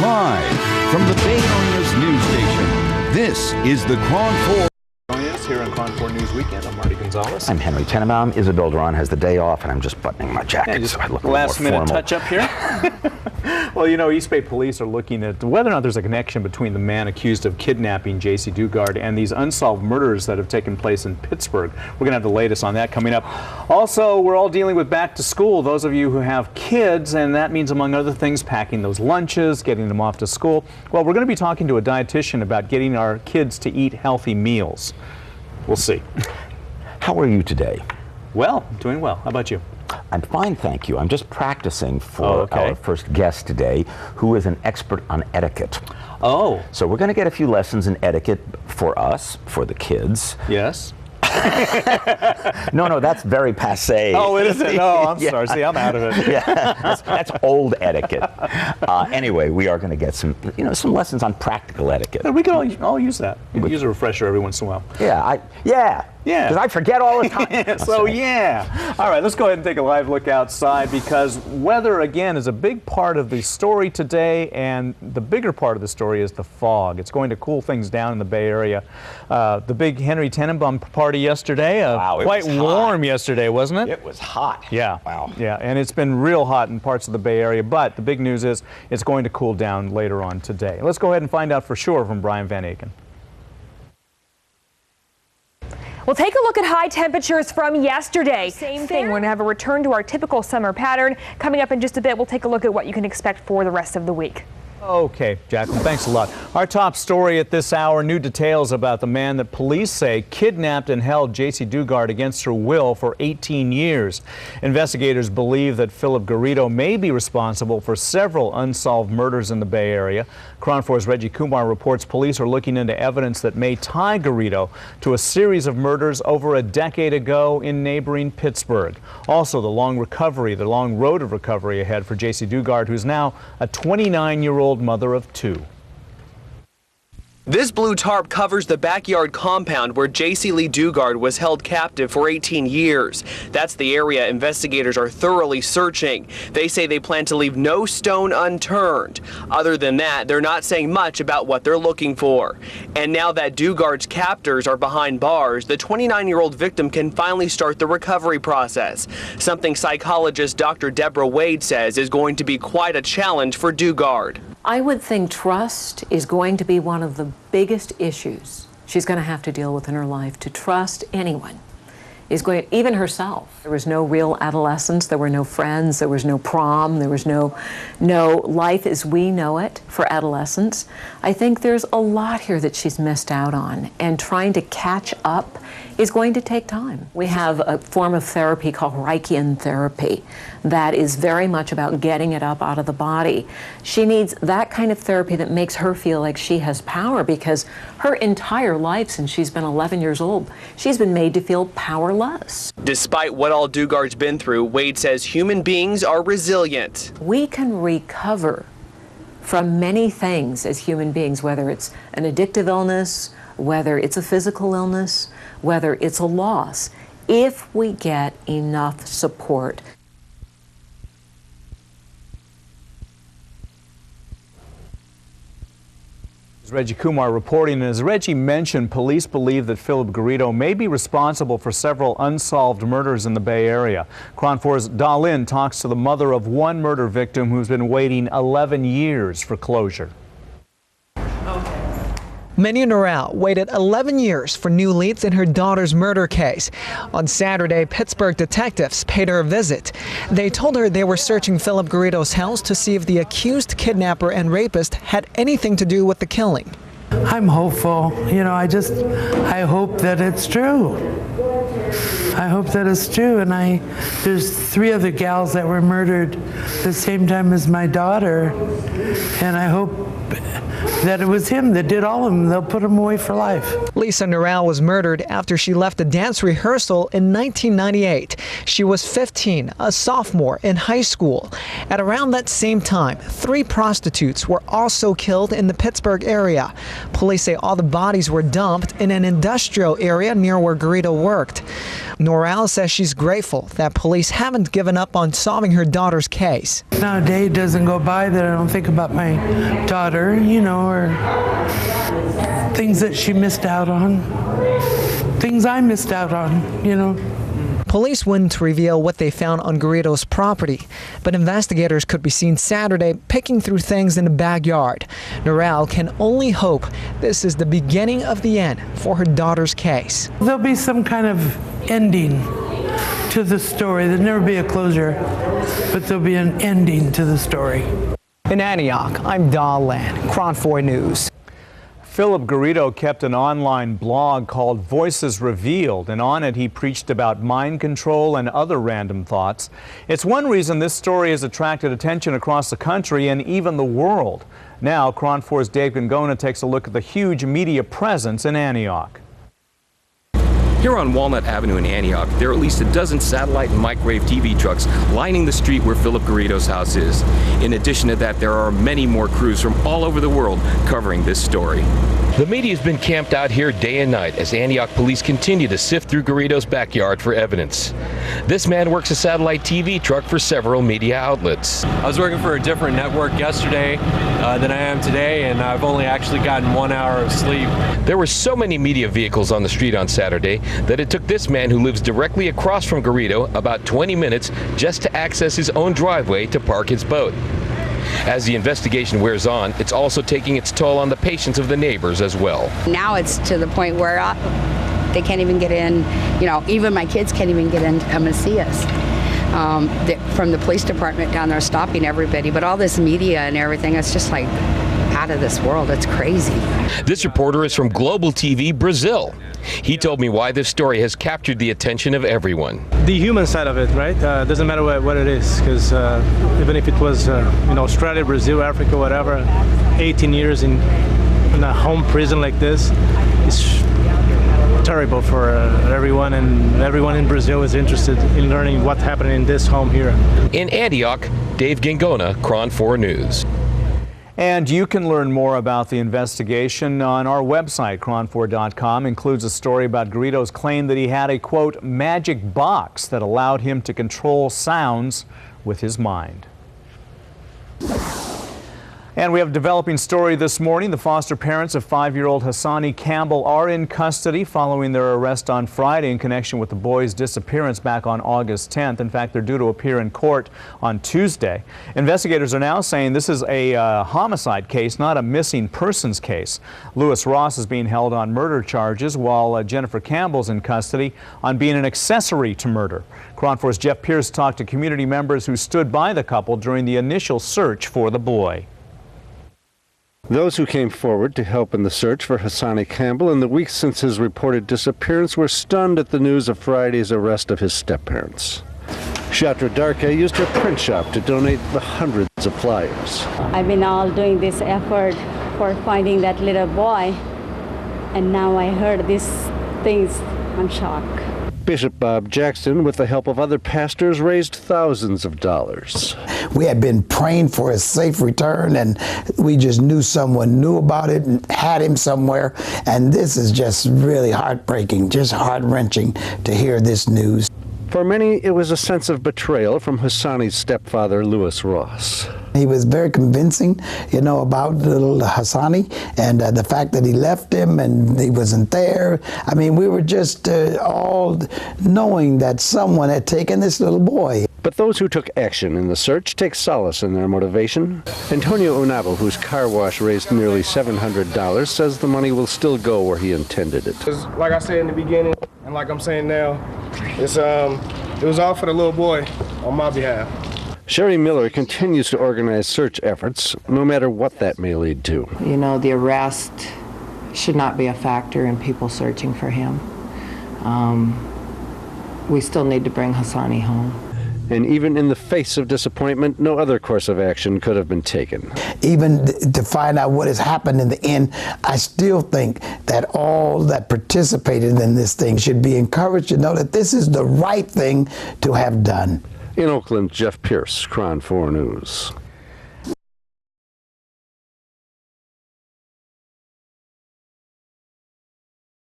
Live from the Bay Area's news station, this is the KRON 4. Here on KRON 4 News Weekend, I'm Marty Gonzalez. I'm Henry Tenenbaum. Isabel Duran has the day off, and I'm just buttoning my jacket. Yeah, just so I look last minute formal. touch up here. Well, you know, East Bay police are looking at whether or not there's a connection between the man accused of kidnapping J.C. Dugard and these unsolved murders that have taken place in Pittsburgh. We're going to have the latest on that coming up. Also, we're all dealing with back to school. Those of you who have kids, and that means, among other things, packing those lunches, getting them off to school. Well, we're going to be talking to a dietitian about getting our kids to eat healthy meals. We'll see. How are you today? Well, doing well. How about you? I'm fine, thank you. I'm just practicing for our first guest today, who is an expert on etiquette. Oh. So we're going to get a few lessons in etiquette for us, for the kids. Yes. No, that's very passé. Oh, it isn't? No, I'm sorry. See, I'm out of it. Yeah, that's old etiquette. Anyway, we are going to get some lessons on practical etiquette. We can all use that. We can use a refresher every once in a while. Yeah. Because I forget all the time. So, yeah. All right, let's go ahead and take a live look outside, because weather, again, is a big part of the story today, and the bigger part of the story is the fog. It's going to cool things down in the Bay Area. The big Henry Tenenbaum party yesterday, wow, quite warm yesterday, wasn't it? It was hot. Yeah. Wow. Yeah, and it's been real hot in parts of the Bay Area, but the big news is it's going to cool down later on today. Let's go ahead and find out for sure from Brian Van Aken. We'll take a look at high temperatures from yesterday. Same thing. We're going to have a return to our typical summer pattern. Coming up in just a bit, we'll take a look at what you can expect for the rest of the week. Okay, Jacqueline, thanks a lot. Our top story at this hour, new details about the man that police say kidnapped and held J.C. Dugard against her will for 18 years. Investigators believe that Philip Garrido may be responsible for several unsolved murders in the Bay Area. KRON 4's Reggie Kumar reports police are looking into evidence that may tie Garrido to a series of murders over a decade ago in neighboring Pittsburgh. Also, the long road of recovery ahead for J.C. Dugard, who's now a 29-year-old mother of two. This blue tarp covers the backyard compound where J.C. Lee Dugard was held captive for 18 years. That's the area investigators are thoroughly searching. They say they plan to leave no stone unturned. Other than that, they're not saying much about what they're looking for. And now that Dugard's captors are behind bars, the 29-year-old victim can finally start the recovery process, something psychologist Dr. Deborah Wade says is going to be quite a challenge for Dugard. I would think trust is going to be one of the biggest issues she's going to have to deal with in her life. To trust anyone is going, even herself. There was no real adolescence, there were no friends, there was no prom, there was no life as we know it for adolescents. I think there's a lot here that she's missed out on, and trying to catch up is going to take time. We have a form of therapy called Reichian therapy that is very much about getting it up out of the body. She needs that kind of therapy that makes her feel like she has power, because her entire life since she's been 11 years old, she's been made to feel powerless. Despite what all Dugard's been through, Wade says human beings are resilient. We can recover from many things as human beings, whether it's an addictive illness, whether it's a physical illness, whether it's a loss, if we get enough support. Reggie Kumar reporting, and as Reggie mentioned, police believe that Philip Garrido may be responsible for several unsolved murders in the Bay Area. KRON 4's Dalin talks to the mother of one murder victim who's been waiting 11 years for closure. Minnie Norell waited 11 years for new leads in her daughter's murder case. On Saturday, Pittsburgh detectives paid her a visit. They told her they were searching Philip Garrido's house to see if the accused kidnapper and rapist had anything to do with the killing. I'm hopeful. I hope that it's true. I hope that it's true. And there's 3 other gals that were murdered the same time as my daughter. And I hope that it was him that did all of them. They'll put him away for life. Lisa Norell was murdered after she left a dance rehearsal in 1998. She was 15, a sophomore in high school. At around that same time, 3 prostitutes were also killed in the Pittsburgh area. Police say all the bodies were dumped in an industrial area near where Garrido worked. Norell says she's grateful that police haven't given up on solving her daughter's case. Not a day doesn't go by that I don't think about my daughter, you know, or things that she missed out on, things I missed out on, you know. Police wouldn't reveal what they found on Garrido's property, but investigators could be seen Saturday picking through things in the backyard. Norell can only hope this is the beginning of the end for her daughter's case. There'll be some kind of ending to the story. There'll never be a closure, but there'll be an ending to the story. In Antioch, I'm Don Land, KRON 4 News. Philip Garrido kept an online blog called Voices Revealed, and on it he preached about mind control and other random thoughts. It's one reason this story has attracted attention across the country and even the world. Now, KRON 4's Dave Gangona takes a look at the huge media presence in Antioch. Here on Walnut Avenue in Antioch, there are at least a dozen satellite and microwave TV trucks lining the street where Philip Garrido's house is. In addition to that, there are many more crews from all over the world covering this story. The media has been camped out here day and night as Antioch police continue to sift through Garrido's backyard for evidence. This man works a satellite TV truck for several media outlets. I was working for a different network yesterday than I am today, and I've only actually gotten 1 hour of sleep. There were so many media vehicles on the street on Saturday that it took this man who lives directly across from Garrido about 20 minutes just to access his own driveway to park his boat. As the investigation wears on, it's also taking its toll on the patience of the neighbors as well. Now it's to the point where they can't even get in, you know, even my kids can't even get in to come and see us. From the police department down there stopping everybody, but all this media and everything, it's just like out of this world. It's crazy. This reporter is from Global TV Brazil. He told me why this story has captured the attention of everyone. The human side of it, right? Doesn't matter what it is, because even if it was in Australia, Brazil, Africa, whatever, 18 years in a home prison like this, it's terrible for everyone, and everyone in Brazil is interested in learning what happened in this home here. In Antioch, Dave Gangona, KRON 4 News. And you can learn more about the investigation on our website, KRON4.com. Includes a story about Garrido's claim that he had a, quote, magic box that allowed him to control sounds with his mind. And we have a developing story this morning. The foster parents of 5-year-old Hassani Campbell are in custody following their arrest on Friday in connection with the boy's disappearance back on August 10th. In fact, they're due to appear in court on Tuesday. Investigators are now saying this is a homicide case, not a missing persons case. Lewis Ross is being held on murder charges, while Jennifer Campbell's in custody on being an accessory to murder. KRON 4's Jeff Pierce talked to community members who stood by the couple during the initial search for the boy. Those who came forward to help in the search for Hassani Campbell in the weeks since his reported disappearance were stunned at the news of Friday's arrest of his step-parents. Shatra Darke used her print shop to donate the hundreds of flyers. I've been all doing this effort for finding that little boy, and now I heard these things. I'm shocked. Bishop Bob Jackson, with the help of other pastors, raised thousands of dollars. We had been praying for his safe return, and we just knew someone knew about it and had him somewhere. And this is just really heartbreaking, just heart-wrenching to hear this news. For many, it was a sense of betrayal from Hassani's stepfather, Lewis Ross. He was very convincing, you know, about little Hassani, and the fact that he left him and he wasn't there. I mean, we were just all knowing that someone had taken this little boy. But those who took action in the search take solace in their motivation. Antonio Unabo, whose car wash raised nearly $700, says the money will still go where he intended it. Like I said in the beginning, and like I'm saying now, it was all for the little boy on my behalf. Sherry Miller continues to organize search efforts, no matter what that may lead to. You know, the arrest should not be a factor in people searching for him. We still need to bring Hassani home. And even in the face of disappointment, no other course of action could have been taken. Even to find out what has happened in the end, I still think that all that participated in this thing should be encouraged to know that this is the right thing to have done. In Oakland, Jeff Pierce, KRON 4 News.